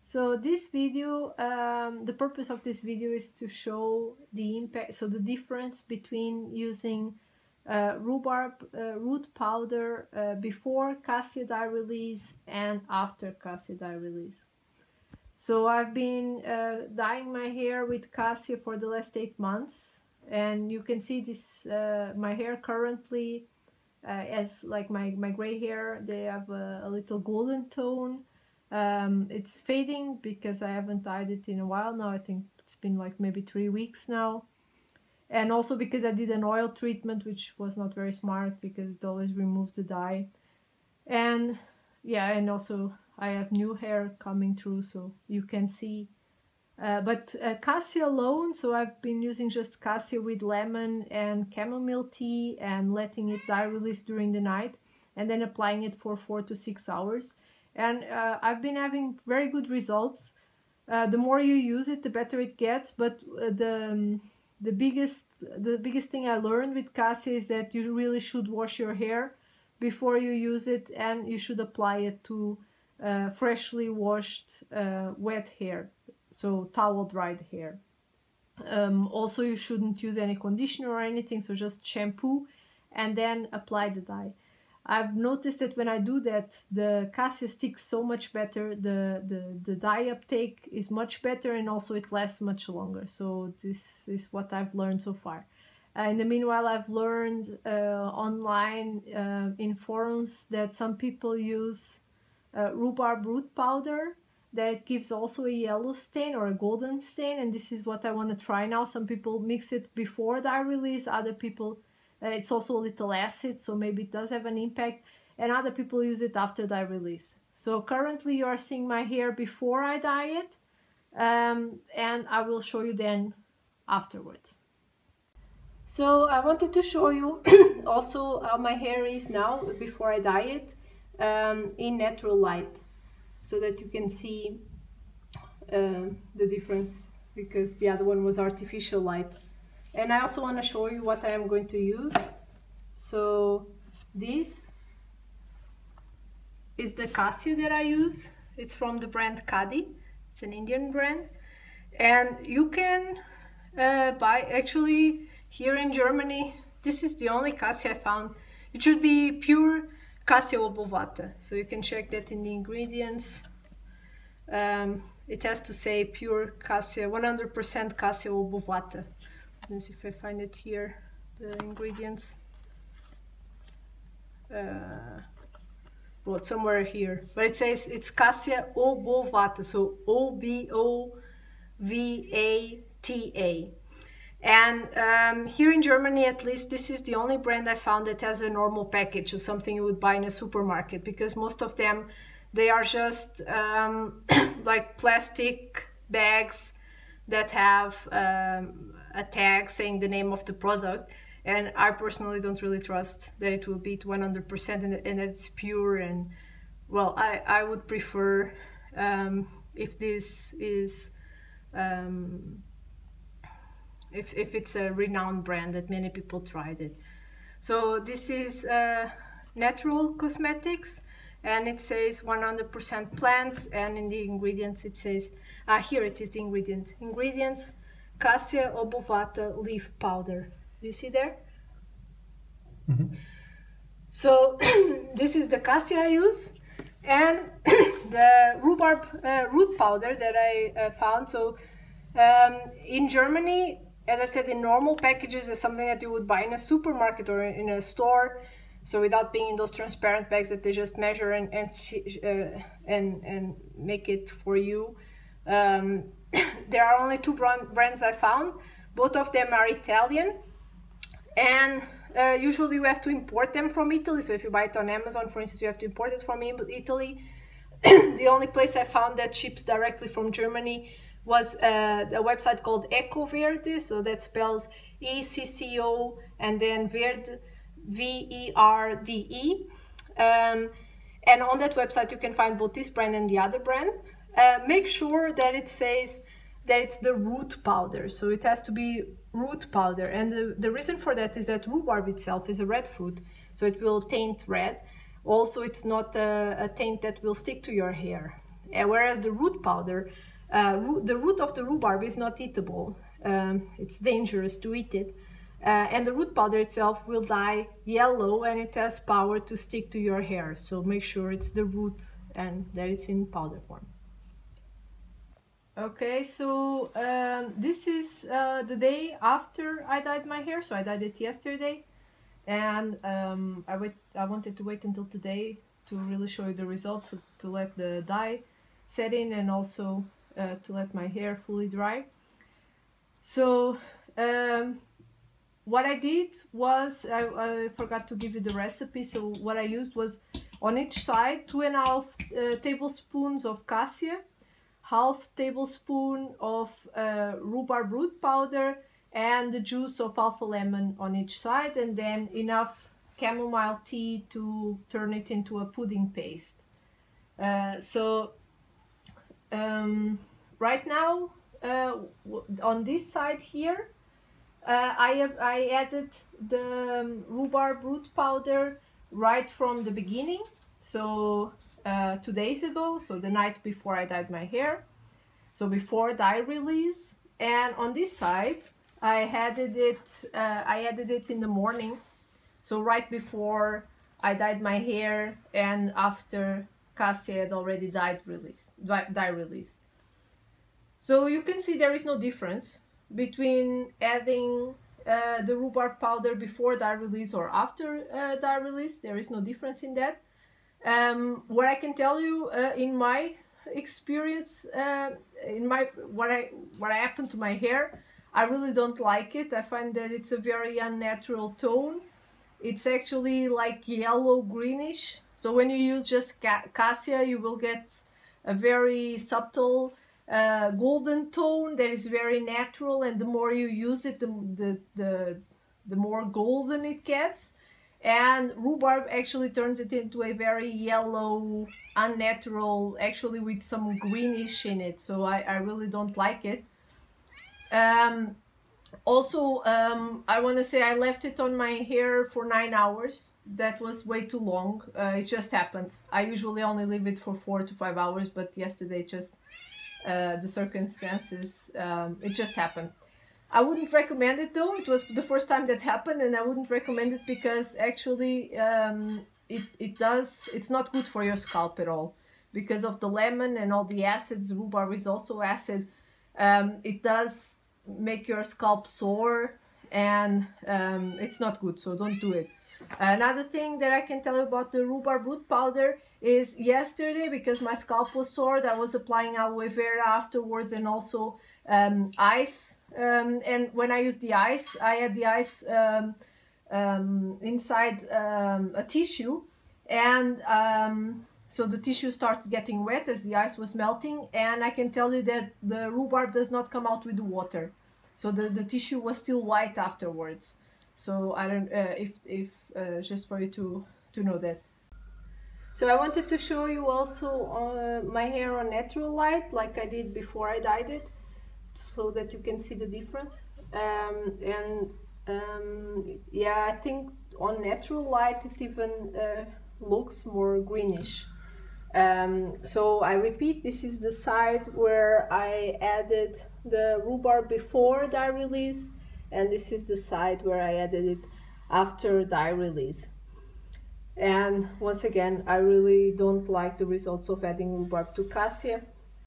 So this video, the purpose of this video is to show the impact, so the difference between using rhubarb root powder before Cassia dye release and after Cassia dye release. So I've been dyeing my hair with Cassia for the last 8 months, and you can see this my hair currently as like my gray hair, they have a little golden tone. It's fading because I haven't dyed it in a while now. I think it's been like maybe 3 weeks now. And also because I did an oil treatment, which was not very smart because it always removes the dye. And yeah, and also I have new hair coming through, so you can see. But Cassia alone, so I've been using just Cassia with lemon and chamomile tea and letting it dye release during the night and then applying it for 4 to 6 hours. And I've been having very good results. The more you use it, the better it gets. But the biggest thing I learned with Cassia is that you really should wash your hair before you use it, and you should apply it to freshly washed wet hair, so towel dried hair. Also, you shouldn't use any conditioner or anything, so just shampoo and then apply the dye. I've noticed that when I do that, the Cassia sticks so much better, the dye uptake is much better, and also it lasts much longer. So this is what I've learned so far. In the meanwhile, I've learned online in forums that some people use rhubarb root powder, that it gives also a yellow stain or a golden stain, and this is what I want to try now. Some people mix it before dye release, other people it's also a little acid, so maybe it does have an impact, and other people use it after dye release. So currently you are seeing my hair before I dye it, and I will show you then afterwards. So I wanted to show you also how my hair is now before I dye it in natural light, so that you can see the difference, because the other one was artificial light. And I also want to show you what I am going to use. So this is the Cassia that I use. It's from the brand Kadi. It's an Indian brand. And you can buy, actually here in Germany, this is the only Cassia I found. It should be pure Cassia obovata. So you can check that in the ingredients. It has to say pure Cassia, 100% Cassia obovata. Let's see if I find it here, the ingredients. Well, somewhere here, but it says it's Cassia obovata, so O-B-O-V-A-T-A. And here in Germany, at least, this is the only brand I found that has a normal package, or something you would buy in a supermarket, because most of them, they are just like plastic bags that have a tag saying the name of the product, and I personally don't really trust that it will be 100% and that it's pure. And well, I would prefer if this is if it's a renowned brand that many people tried it. So this is natural cosmetics, and it says 100% plants, and in the ingredients it says here it is, the ingredients Cassia obovata leaf powder. Do you see there? Mm-hmm. So this is the Cassia I use, and the rhubarb root powder that I found. So in Germany, as I said, in normal packages, is something that you would buy in a supermarket or in a store. So without being in those transparent bags that they just measure and make it for you. There are only 2 brands I found. Both of them are Italian, and usually you have to import them from Italy. So if you buy it on Amazon, for instance, you have to import it from Italy. The only place I found that ships directly from Germany was a website called Ecoverde. So that spells E-C-C-O and then Verde, V-E-R-D-E. And on that website you can find both this brand and the other brand. Make sure that it says that it's the root powder, so it has to be root powder, and the reason for that is that rhubarb itself is a red fruit, so it will taint red. Also, it's not a taint that will stick to your hair. whereas the root powder, the root of the rhubarb is not eatable. It's dangerous to eat it. And the root powder itself will dye yellow, and it has power to stick to your hair. So make sure it's the root and that it's in powder form. Okay, so this is the day after I dyed my hair. So I dyed it yesterday, and I wanted to wait until today to really show you the results, to let the dye set in and also to let my hair fully dry. So what I did was, I forgot to give you the recipe. So what I used was, on each side, 2.5 tablespoons of cassia, half tablespoon of rhubarb root powder, and the juice of alpha lemon on each side, and then enough chamomile tea to turn it into a pudding paste. Right now, on this side here, I added the rhubarb root powder right from the beginning, so 2 days ago, so the night before I dyed my hair, so before dye release. And on this side, I added it in the morning, so right before I dyed my hair and after Cassia had already dye release. So you can see there is no difference between adding the rhubarb powder before dye release or after dye release. There is no difference in that. What I can tell you in my experience, what happened to my hair, I really don't like it. I find that it's a very unnatural tone. It's actually like yellow greenish. So when you use just cassia, you will get a very subtle golden tone that is very natural, and the more you use it, the more golden it gets. And rhubarb actually turns it into a very yellow, unnatural, actually with some greenish in it. So I really don't like it. Also, I want to say I left it on my hair for 9 hours. That was way too long. It just happened. I usually only leave it for 4 to 5 hours, but yesterday just the circumstances, it just happened. I wouldn't recommend it though. It was the first time that happened, and I wouldn't recommend it because actually it's not good for your scalp at all, because of the lemon and all the acids. Rhubarb is also acid. It does make your scalp sore, and it's not good, so don't do it. Another thing that I can tell you about the rhubarb root powder is, yesterday, because my scalp was sore, I was applying aloe vera afterwards, and also ice. And when I used the ice, I had the ice inside a tissue, and so the tissue started getting wet as the ice was melting, and I can tell you that the rhubarb does not come out with the water. So the tissue was still white afterwards. So I don't, just for you to know that. So I wanted to show you also my hair on natural light, like I did before I dyed it, so that you can see the difference. Yeah, I think on natural light it even looks more greenish. So I repeat, this is the side where I added the rhubarb before dye release, and this is the side where I added it after dye release. And once again, I really don't like the results of adding rhubarb to cassia.